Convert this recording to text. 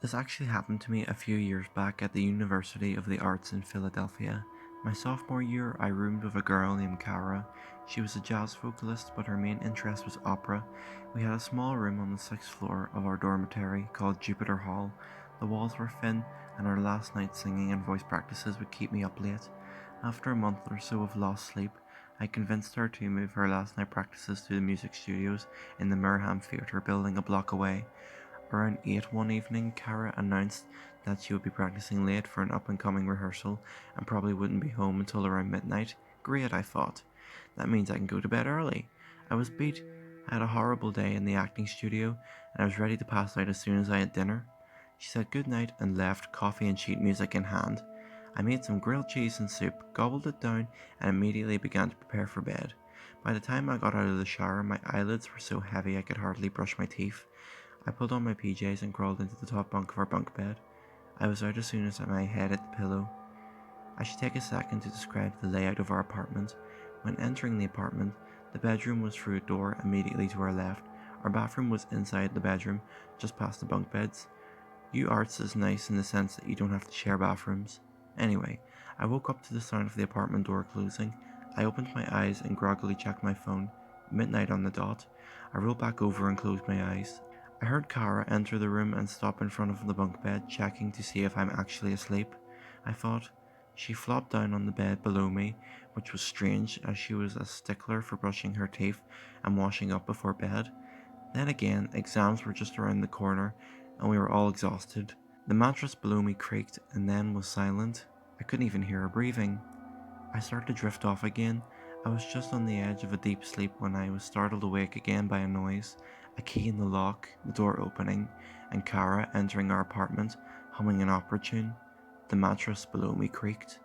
This actually happened to me a few years back at the University of the Arts in Philadelphia. My sophomore year, I roomed with a girl named Cara. She was a jazz vocalist, but her main interest was opera. We had a small room on the sixth floor of our dormitory called Jupiter Hall. The walls were thin, and our last night singing and voice practices would keep me up late. After a month or so of lost sleep, I convinced her to move her last night practices to the music studios in the Murham Theatre building a block away. Around 8 one evening, Cara announced that she would be practicing late for an up-and-coming rehearsal and probably wouldn't be home until around midnight. Great, I thought. That means I can go to bed early. I was beat. I had a horrible day in the acting studio, and I was ready to pass out as soon as I had dinner. She said goodnight and left, coffee and sheet music in hand. I made some grilled cheese and soup, gobbled it down, and immediately began to prepare for bed. By the time I got out of the shower, my eyelids were so heavy I could hardly brush my teeth. I pulled on my PJs and crawled into the top bunk of our bunk bed. I was out as soon as my head hit the pillow. I should take a second to describe the layout of our apartment. When entering the apartment, the bedroom was through a door immediately to our left. Our bathroom was inside the bedroom, just past the bunk beds. U-Arts is nice in the sense that you don't have to share bathrooms. Anyway, I woke up to the sound of the apartment door closing. I opened my eyes and groggily checked my phone. Midnight on the dot. I rolled back over and closed my eyes. I heard Cara enter the room and stop in front of the bunk bed, checking to see if I'm actually asleep. I thought. She flopped down on the bed below me, which was strange as she was a stickler for brushing her teeth and washing up before bed. Then again, exams were just around the corner and we were all exhausted. The mattress below me creaked and then was silent. I couldn't even hear her breathing. I started to drift off again. I was just on the edge of a deep sleep when I was startled awake again by a noise, a key in the lock, the door opening, and Cara entering our apartment, humming an opera tune. The mattress below me creaked.